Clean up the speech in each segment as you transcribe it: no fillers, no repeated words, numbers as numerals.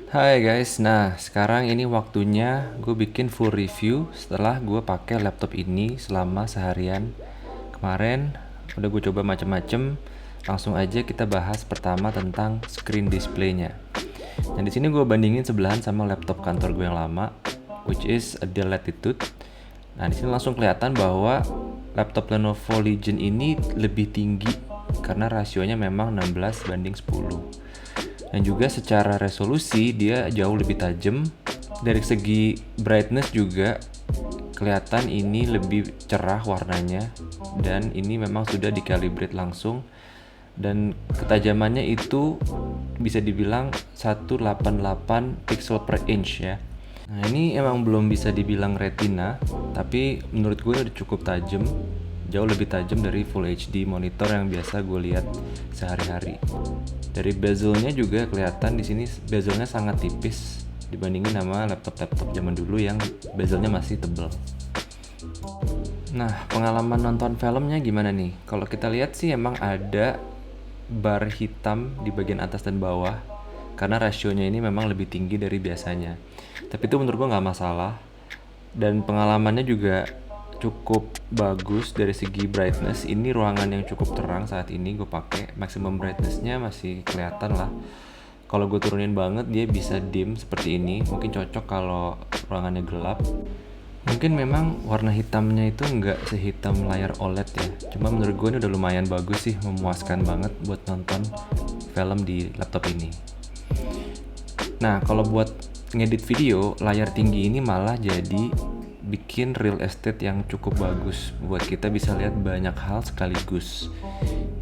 Hai guys, nah sekarang ini waktunya gue bikin full review setelah gue pakai laptop ini selama seharian kemarin. Udah gue coba macem-macem. Langsung aja kita bahas pertama tentang screen displaynya. Nah di sini gue bandingin sebelahan sama laptop kantor gue yang lama, which is a Dell Latitude. Nah di sini langsung kelihatan bahwa laptop Lenovo Legion ini lebih tinggi karena rasionya memang 16:10. Dan juga secara resolusi dia jauh lebih tajam. Dari segi brightness juga kelihatan ini lebih cerah warnanya, dan ini memang sudah dikalibrate langsung, dan ketajamannya itu bisa dibilang 188 pixel per inch ya. Nah ini emang belum bisa dibilang retina, tapi menurut gue udah cukup tajam, jauh lebih tajam dari Full HD monitor yang biasa gue lihat sehari-hari. Dari bezelnya juga kelihatan di sini bezelnya sangat tipis dibandingin sama laptop-laptop zaman dulu yang bezelnya masih tebal. Nah, pengalaman nonton filmnya gimana nih? Kalau kita lihat sih emang ada bar hitam di bagian atas dan bawah karena rasionya ini memang lebih tinggi dari biasanya. Tapi itu menurut gua nggak masalah, dan pengalamannya juga cukup bagus dari segi brightness. Ini ruangan yang cukup terang saat ini gue pakai, maximum brightnessnya masih kelihatan lah. Kalau gue turunin banget dia bisa dim seperti ini, mungkin cocok kalau ruangannya gelap. Mungkin memang warna hitamnya itu nggak sehitam layar OLED ya, cuma menurut gue ini udah lumayan bagus sih, memuaskan banget buat nonton film di laptop ini. Nah, kalau buat ngedit video, layar tinggi ini malah jadi bikin real estate yang cukup bagus buat kita bisa lihat banyak hal sekaligus.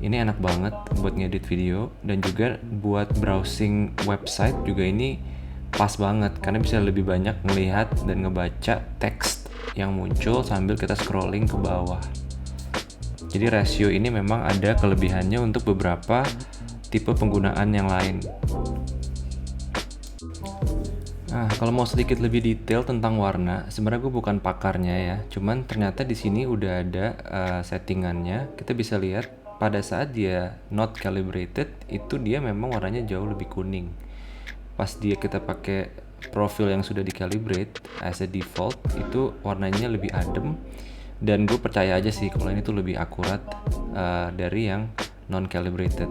Ini enak banget buat ngedit video, dan juga buat browsing website juga ini pas banget karena bisa lebih banyak melihat dan ngebaca teks yang muncul sambil kita scrolling ke bawah. Jadi rasio ini memang ada kelebihannya untuk beberapa tipe penggunaan yang lain. Nah, kalau mau sedikit lebih detail tentang warna, sebenarnya gue bukan pakarnya ya. Cuman ternyata di sini udah ada settingannya. Kita bisa lihat pada saat dia not calibrated, itu dia memang warnanya jauh lebih kuning. Pas dia kita pakai profil yang sudah dicalibrate as a default, itu warnanya lebih adem. Dan gue percaya aja sih kalau ini tuh lebih akurat dari yang non calibrated.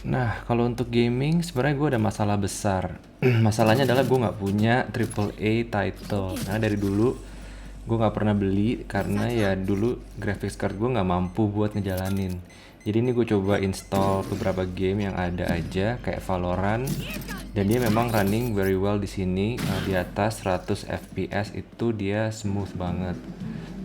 Nah, kalau untuk gaming sebenarnya gue ada masalah besar. Masalahnya adalah gue nggak punya AAA title. Karena dari dulu gue nggak pernah beli karena ya dulu graphics card gue nggak mampu buat ngejalanin. Jadi ini gue coba install beberapa game yang ada aja kayak Valorant, dan dia memang running very well di sini. Di atas 100 fps itu dia smooth banget.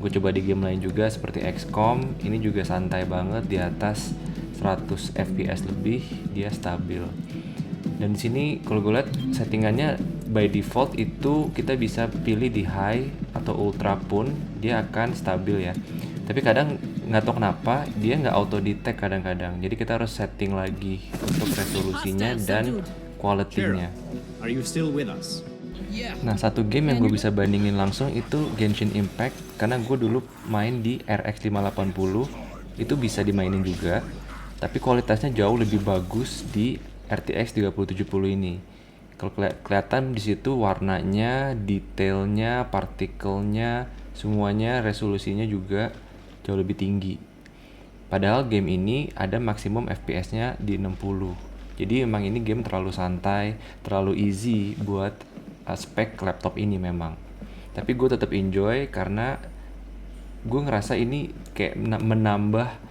Gue coba di game lain juga seperti XCOM, ini juga santai banget di atas 100 fps lebih, dia stabil. Dan di sini kalau gue lihat settingannya by default itu kita bisa pilih di high atau ultra pun dia akan stabil ya. Tapi kadang nggak tahu kenapa dia nggak auto detect kadang-kadang. Jadi kita harus setting lagi untuk resolusinya dan quality-nya. Are you still with us? Nah, satu game yang gue bisa bandingin langsung itu Genshin Impact, karena gue dulu main di RX 580, itu bisa dimainin juga, tapi kualitasnya jauh lebih bagus di RTX 3070 ini. Kalau kelihatan di situ warnanya, detailnya, partikelnya, semuanya resolusinya juga jauh lebih tinggi. Padahal game ini ada maksimum FPS-nya di 60. Jadi emang ini game terlalu santai, terlalu easy buat spek laptop ini memang. Tapi gue tetap enjoy karena gue ngerasa ini kayak menambah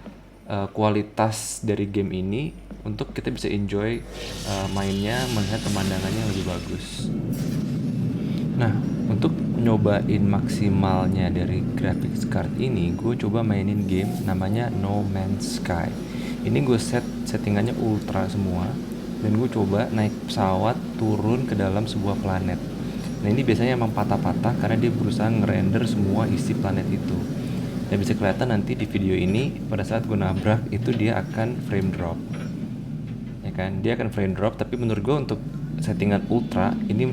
kualitas dari game ini untuk kita bisa enjoy mainnya, melihat pemandangannya yang lebih bagus. Nah, untuk nyobain maksimalnya dari graphics card ini, gue coba mainin game namanya No Man's Sky. Ini gue settingannya ultra semua, dan gue coba naik pesawat turun ke dalam sebuah planet. Nah ini biasanya emang patah-patah karena dia berusaha ngerender semua isi planet itu. Dan bisa kelihatan nanti di video ini pada saat gue nabrak itu dia akan frame drop. Ya kan, dia akan frame drop, tapi menurut gue untuk settingan ultra ini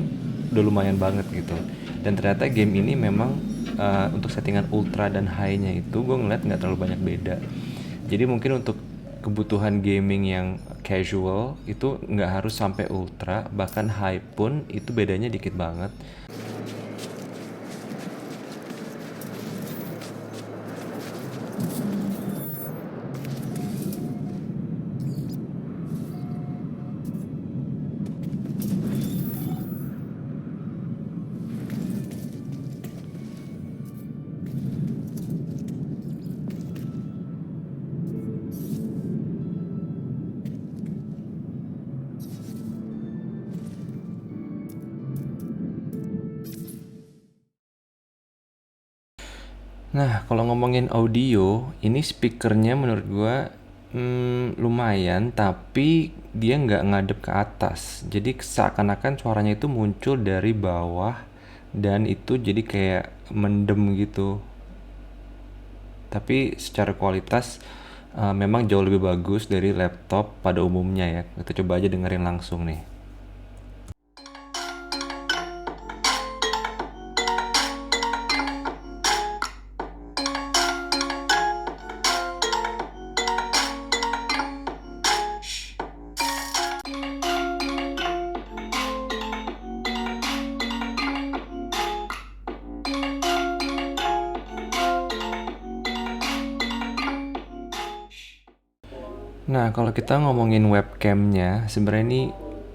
udah lumayan banget gitu. Dan ternyata game ini memang untuk settingan ultra dan high-nya itu gue ngeliat nggak terlalu banyak beda. Jadi mungkin untuk kebutuhan gaming yang casual itu nggak harus sampai ultra, bahkan high pun itu bedanya dikit banget. Nah, kalau ngomongin audio, ini speakernya menurut gua lumayan, tapi dia nggak ngadep ke atas. Jadi seakan-akan suaranya itu muncul dari bawah dan itu jadi kayak mendem gitu. Tapi secara kualitas memang jauh lebih bagus dari laptop pada umumnya ya. Kita coba aja dengerin langsung nih. Nah, kalau kita ngomongin webcamnya, sebenarnya ini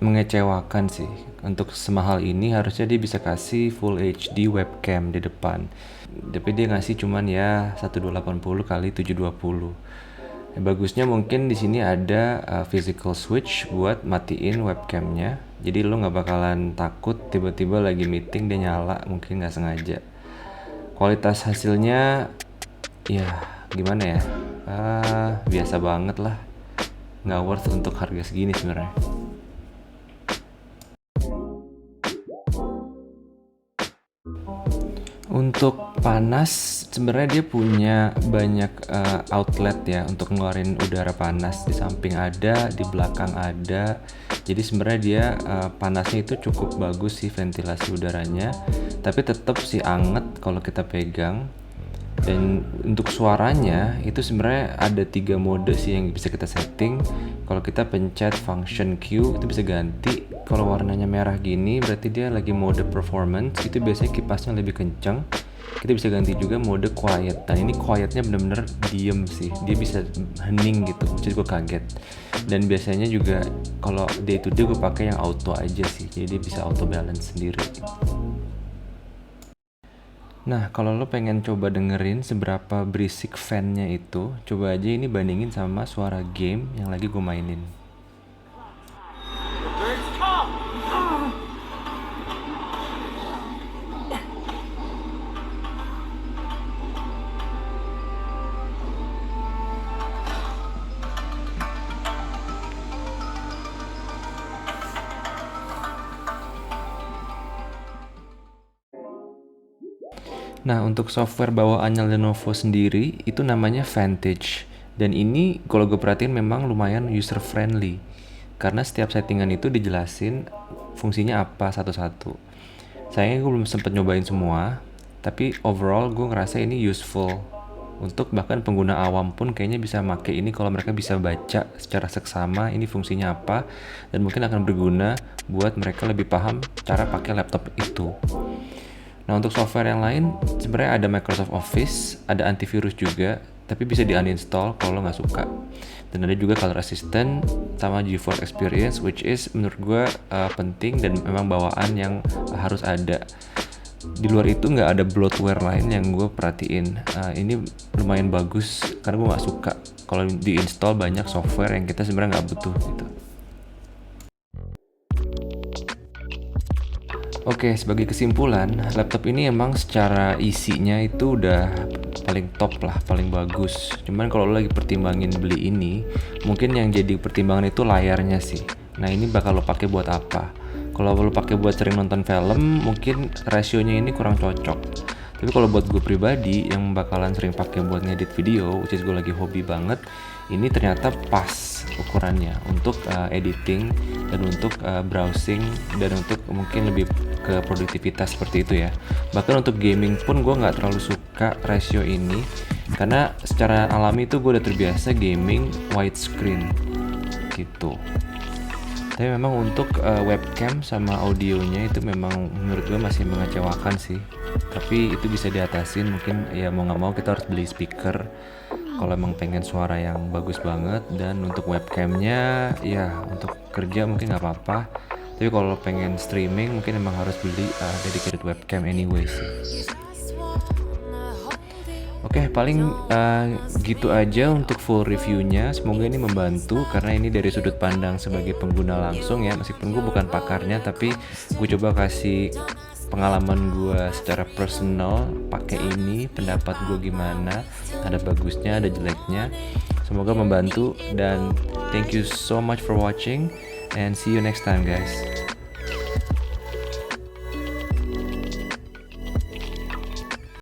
mengecewakan sih. Untuk semahal ini harusnya dia bisa kasih Full HD webcam di depan. Tapi dia ngasih cuman ya 1280 kali 720. Bagusnya mungkin di sini ada physical switch buat matiin webcamnya. Jadi lo nggak bakalan takut tiba-tiba lagi meeting dia nyala, mungkin nggak sengaja. Kualitas hasilnya ya gimana ya? Biasa banget lah. Nggak worth untuk harga segini sebenarnya. Untuk panas sebenarnya dia punya banyak outlet ya untuk ngeluarin udara panas. Di samping ada, di belakang ada. Jadi sebenarnya dia panasnya itu cukup bagus sih ventilasi udaranya, tapi tetap sih anget kalau kita pegang. Dan untuk suaranya itu sebenarnya ada 3 mode sih yang bisa kita setting. Kalau kita pencet function Q itu bisa ganti. Kalau warnanya merah gini berarti dia lagi mode performance, itu biasanya kipasnya lebih kencang. Kita bisa ganti juga mode quiet. Dan ini quietnya bener-bener diem sih, dia bisa hening gitu, jadi gue kaget. Dan biasanya juga kalau day to day gue pakai yang auto aja sih, jadi dia bisa auto balance sendiri. Nah, kalau lo pengen coba dengerin seberapa berisik fan-nya itu, coba aja ini bandingin sama suara game yang lagi gue mainin. Nah, untuk software bawaannya Lenovo sendiri itu namanya Vantage. Dan ini kalau gue perhatiin memang lumayan user friendly. Karena setiap settingan itu dijelasin fungsinya apa satu-satu. Sayangnya gue belum sempet nyobain semua, tapi overall gue ngerasa ini useful. Untuk bahkan pengguna awam pun kayaknya bisa make ini kalau mereka bisa baca secara seksama ini fungsinya apa, dan mungkin akan berguna buat mereka lebih paham cara pakai laptop itu. Nah, untuk software yang lain sebenarnya ada Microsoft Office, ada antivirus juga, tapi bisa di-uninstall kalau lo nggak suka. Dan ada juga Color Assistant sama GeForce Experience, which is menurut gue penting dan memang bawaan yang harus ada. Di luar itu nggak ada bloatware lain yang gue perhatiin. Ini lumayan bagus karena gue nggak suka kalau di-install banyak software yang kita sebenarnya nggak butuh gitu. Oke, sebagai kesimpulan, laptop ini emang secara isinya itu udah paling top lah, paling bagus. Cuman kalau lo lagi pertimbangin beli ini, mungkin yang jadi pertimbangan itu layarnya sih. Nah, ini bakal lo pakai buat apa? Kalau lo pakai buat sering nonton film, mungkin rasionya ini kurang cocok. Tapi kalau buat gue pribadi yang bakalan sering pakai buat ngedit video, which is gue lagi hobi banget, ini ternyata pas ukurannya untuk editing dan untuk browsing dan untuk mungkin lebih ke produktivitas seperti itu ya. Bahkan untuk gaming pun gue nggak terlalu suka rasio ini, Karena secara alami tuh gue udah terbiasa gaming widescreen gitu. Tapi memang untuk webcam sama audionya itu memang menurut gue masih mengecewakan sih. Tapi itu bisa diatasin, mungkin ya mau nggak mau kita harus beli speaker kalau emang pengen suara yang bagus banget. Dan untuk webcamnya ya untuk kerja mungkin nggak apa-apa. Tapi kalau pengen streaming mungkin emang harus beli dedicated webcam anyway sih. Oke, paling gitu aja untuk full reviewnya. Semoga ini membantu karena ini dari sudut pandang sebagai pengguna langsung ya. Meskipun gue bukan pakarnya, tapi gue coba kasih pengalaman gue secara personal pakai ini, pendapat gue gimana, ada bagusnya, ada jeleknya. Semoga membantu dan thank you so much for watching and see you next time guys.